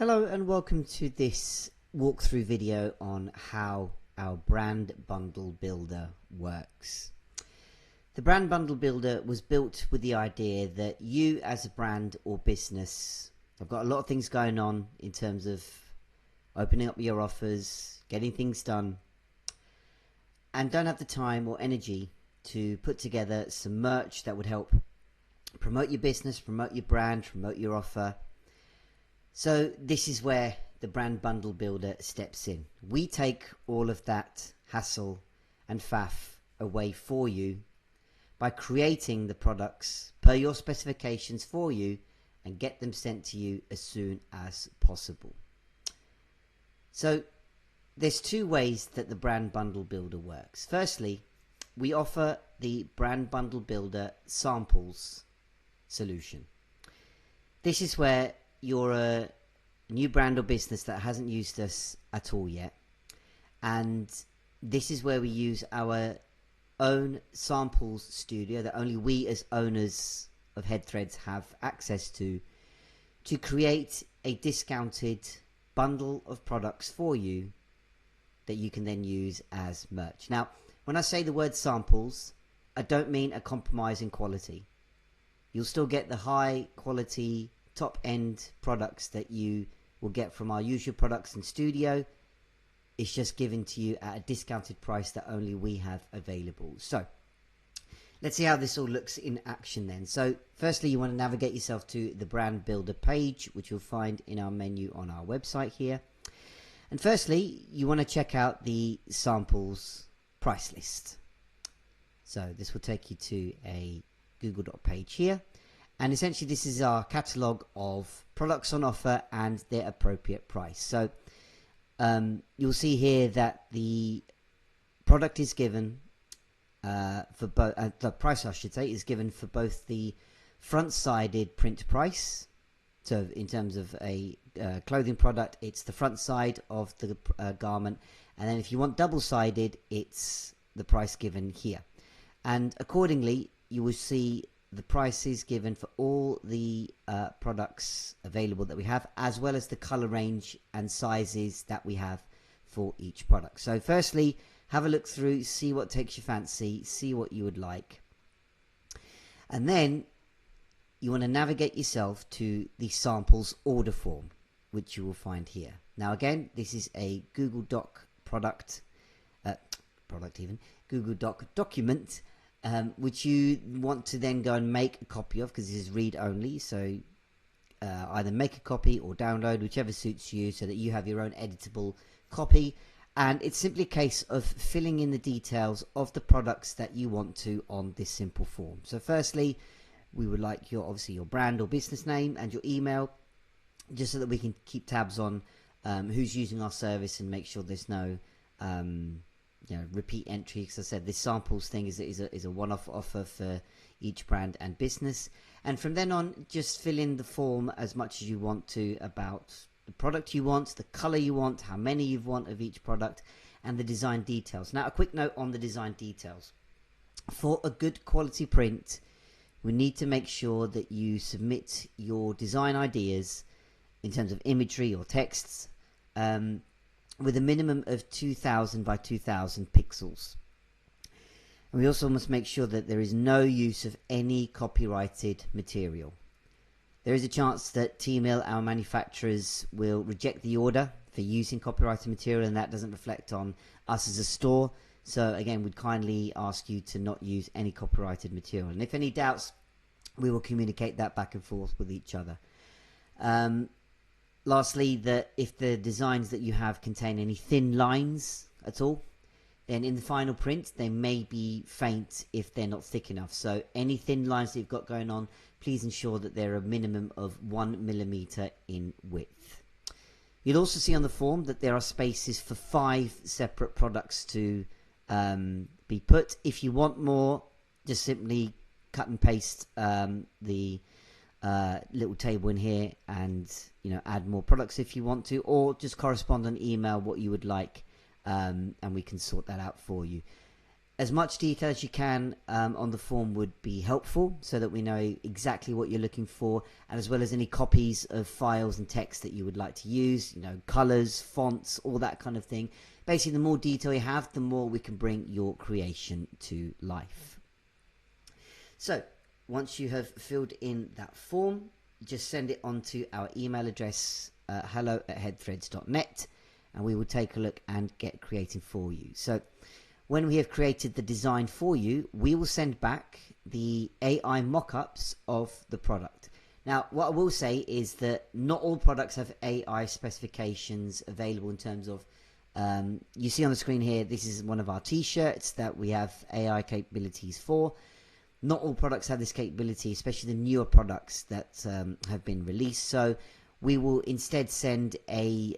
Hello and welcome to this walkthrough video on how our brand bundle builder works. The brand bundle builder was built with the idea that you as a brand or business have got a lot of things going on in terms of opening up your offers, getting things done, and don't have the time or energy to put together some merch that would help promote your business, promote your brand, promote your offer. So this is where the brand bundle builder steps in. We take all of that hassle and faff away for you by creating the products per your specifications for you and get them sent to you as soon as possible. So there's two ways that the brand bundle builder works. Firstly, we offer the brand bundle builder samples solution. This is where you're a new brand or business that hasn't used us at all yet, and this is where we use our own samples studio that only we as owners of Headthreads have access to create a discounted bundle of products for you that you can then use as merch. Now, when I say the word samples, I don't mean a compromise in quality. You'll still get the high quality top end products that you will get from our usual products in studio. It's just given to you at a discounted price that only we have available. So let's see how this all looks in action then. So firstly, you want to navigate yourself to the brand builder page, which you'll find in our menu on our website here. And firstly, you want to check out the samples price list. So this will take you to a Google Doc page here. And essentially this is our catalogue of products on offer and their appropriate price. So you'll see here that the product is given for both, the price I should say, is given for both the front-sided print price. So in terms of a clothing product, it's the front side of the garment. And then if you want double-sided, it's the price given here. And accordingly, you will see the prices given for all the products available that we have, as well as the color range and sizes that we have for each product. So firstly, have a look through, see what takes your fancy, see what you would like. And then you want to navigate yourself to the samples order form, which you will find here. Now again, this is a Google Doc Google Doc document, which you want to then go and make a copy of, because this is read only. So either make a copy or download, whichever suits you, so that you have your own editable copy. And it's simply a case of filling in the details of the products that you want to on this simple form. So firstly, we would like obviously your brand or business name and your email, just so that we can keep tabs on who's using our service and make sure there's no repeat entry. Because I said this samples thing is a one-off offer for each brand and business. And from then on, just fill in the form as much as you want to about the product you want, the color you want, how many you want of each product, and the design details. Now, a quick note on the design details. For a good quality print, we need to make sure that you submit your design ideas in terms of imagery or texts with a minimum of 2000 by 2000 pixels. And we also must make sure that there is no use of any copyrighted material. There is a chance that T-Mill, our manufacturers, will reject the order for using copyrighted material, and that doesn't reflect on us as a store. So again, we'd kindly ask you to not use any copyrighted material. And if any doubts, we will communicate that back and forth with each other. Lastly, that if the designs that you have contain any thin lines at all, then in the final print they may be faint if they're not thick enough. So any thin lines that you've got going on, please ensure that they're a minimum of 1 millimeter in width. You'll also see on the form that there are spaces for 5 separate products to be put. If you want more, just simply cut and paste the little table in here and add more products if you want to, or just correspond on email what you would like, and we can sort that out for you. as much detail as you can on the form would be helpful, so that we know exactly what you're looking for, and as well as any copies of files and text that you would like to use, colors, fonts, all that kind of thing. Basically, the more detail you have, the more we can bring your creation to life. So once you have filled in that form, just send it on to our email address, hello@headthreads.net, and we will take a look and get creating for you. So when we have created the design for you, we will send back the AI mock-ups of the product. Now, what I will say is that not all products have AI specifications available in terms of, you see on the screen here, this is one of our t-shirts that we have AI capabilities for. Not all products have this capability, especially the newer products that have been released. So we will instead send a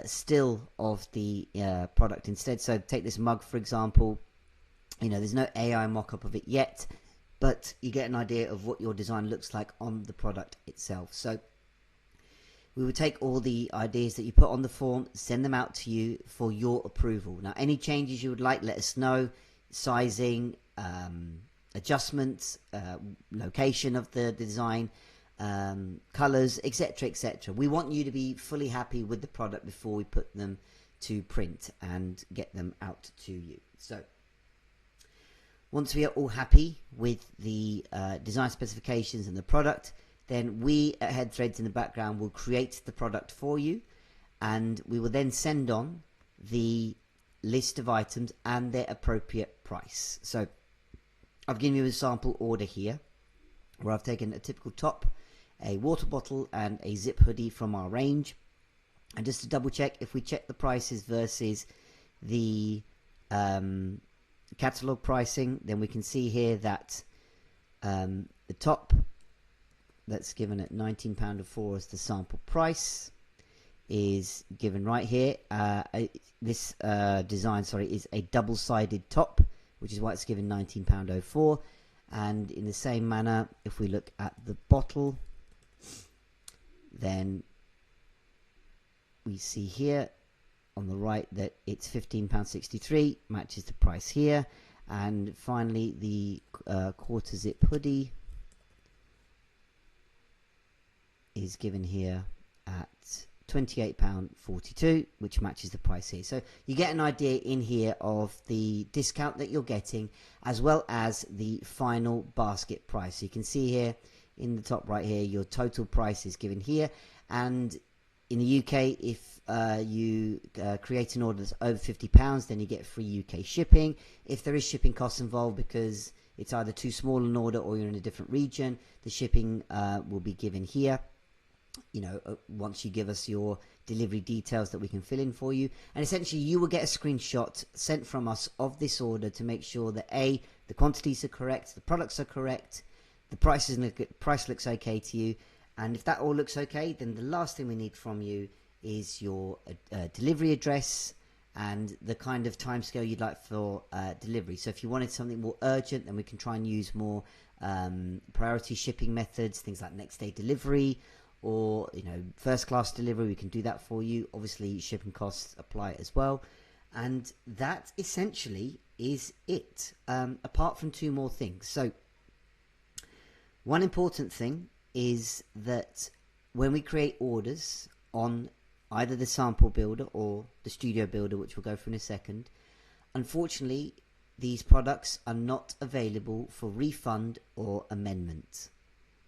still of the product instead. So take this mug, for example. There's no AI mock-up of it yet, but you get an idea of what your design looks like on the product itself. So we will take all the ideas that you put on the form, send them out to you for your approval. Now, any changes you would like, let us know. Sizing, adjustments, location of the design, colors, etc. We want you to be fully happy with the product before we put them to print and get them out to you. So once we are all happy with the design specifications and the product, then we at HeadThreads in the background will create the product for you, and we will then send on the list of items and their appropriate price. So I've given you a sample order here where I've taken a typical top, a water bottle, and a zip hoodie from our range. And just to double check, if we check the prices versus the catalog pricing, then we can see here that the top that's given at £19.04 as the sample price is given right here. This design, is a double-sided top, which is why it's given £19.04. And in the same manner, if we look at the bottle, then we see here on the right that it's £15.63, matches the price here. And finally, the quarter zip hoodie is given here at £28.42, which matches the price here. So you get an idea in here of the discount that you're getting, as well as the final basket price. So you can see here in the top right here, your total price is given here. And in the UK, if you create an order that's over £50, then you get free UK shipping. If there is shipping costs involved because it's either too small an order or you're in a different region, the shipping will be given here. Once you give us your delivery details that we can fill in for you. And essentially you will get a screenshot sent from us of this order to make sure that A, the quantities are correct, the products are correct, the price looks okay to you. And if that all looks okay, then the last thing we need from you is your delivery address and the kind of timescale you'd like for delivery. So if you wanted something more urgent, then we can try and use more priority shipping methods, things like next day delivery, or first class delivery. We can do that for you. Obviously shipping costs apply as well. And that essentially is it, apart from two more things. So one important thing is that when we create orders on either the sample builder or the studio builder, which we'll go through in a second, unfortunately these products are not available for refund or amendment.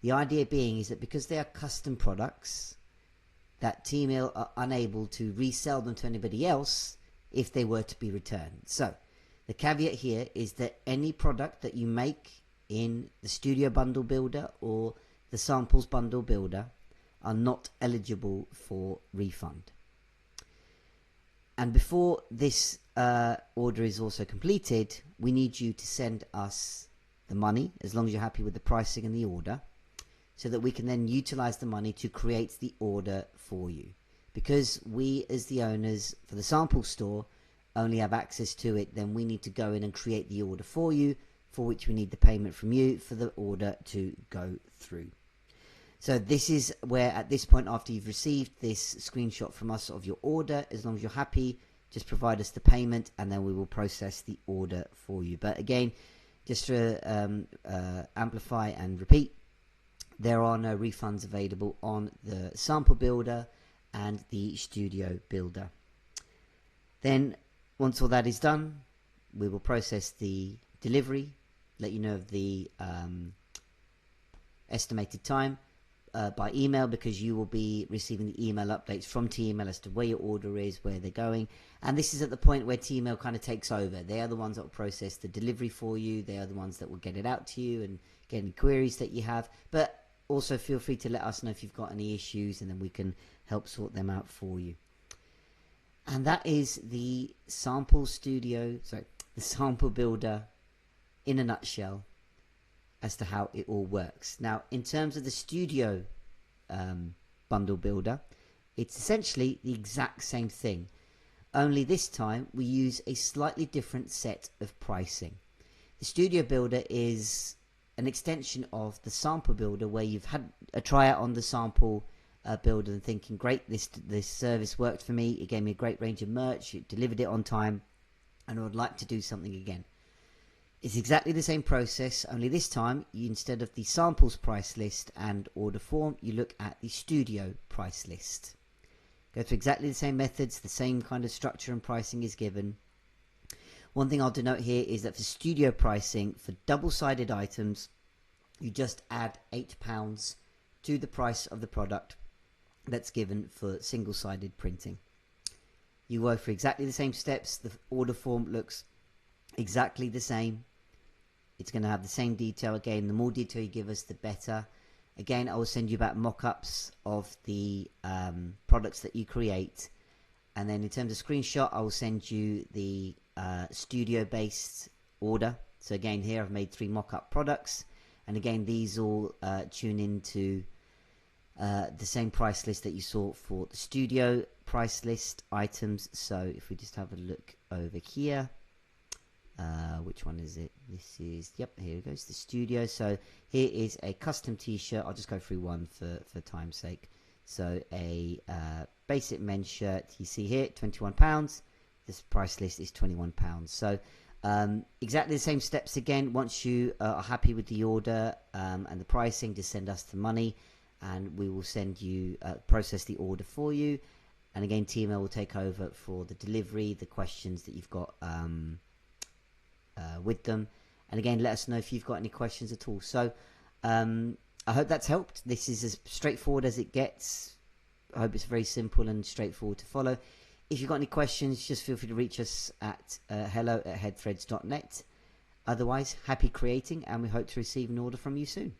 The idea being is that because they are custom products, that Teemill are unable to resell them to anybody else if they were to be returned. So the caveat here is that any product that you make in the Studio Bundle Builder or the Samples Bundle Builder are not eligible for refund. And before this order is also completed, we need you to send us the money, as long as you're happy with the pricing and the order, so that we can then utilize the money to create the order for you. Because we, as the owners for the sample store, only have access to it, then we need to go in and create the order for you, for which we need the payment from you for the order to go through. So this is where, at this point, after you've received this screenshot from us of your order, as long as you're happy just provide us the payment and then we will process the order for you. But again, just to amplify and repeat, there are no refunds available on the sample builder and the studio builder. Then once all that is done, we will process the delivery, let you know of the estimated time by email, because you will be receiving the email updates from T-Email as to where your order is, where they're going. And this is at the point where T-Email kind of takes over. They are the ones that will process the delivery for you. They are the ones that will get it out to you and get any queries that you have. But also feel free to let us know if you've got any issues, and then we can help sort them out for you. And that is the sample builder in a nutshell as to how it all works. Now, in terms of the studio bundle builder, it's essentially the exact same thing, only this time we use a slightly different set of pricing. The studio builder is an extension of the sample builder, where you've had a tryout on the sample builder and thinking, great, this service worked for me, it gave me a great range of merch, it delivered it on time, and I would like to do something again. It's exactly the same process, only this time, instead of the samples price list and order form, you look at the studio price list. Go through exactly the same methods, the same kind of structure and pricing is given. One thing I'll denote here is that for studio pricing, for double-sided items, you just add £8 to the price of the product that's given for single-sided printing. You go for exactly the same steps. The order form looks exactly the same. It's going to have the same detail. Again, the more detail you give us, the better. Again, I will send you back mock-ups of the products that you create. And then in terms of screenshot, I will send you the studio-based order. So again, here I've made 3 mock-up products. And again, these all tune into the same price list that you saw for the studio price list items. So if we just have a look over here, which one is it? This is, yep, here it goes, the studio. So here is a custom t-shirt. I'll just go through one for time's sake. So a basic men's shirt, you see here, £21. This price list is £21. So exactly the same steps again. Once you are happy with the order and the pricing, just send us the money and we will send you, process the order for you. And again, T-Email will take over for the delivery, the questions that you've got with them. And again, let us know if you've got any questions at all. So I hope that's helped. This is as straightforward as it gets. I hope it's very simple and straightforward to follow. If you've got any questions, just feel free to reach us at hello@headthreads.net. Otherwise, happy creating, and we hope to receive an order from you soon.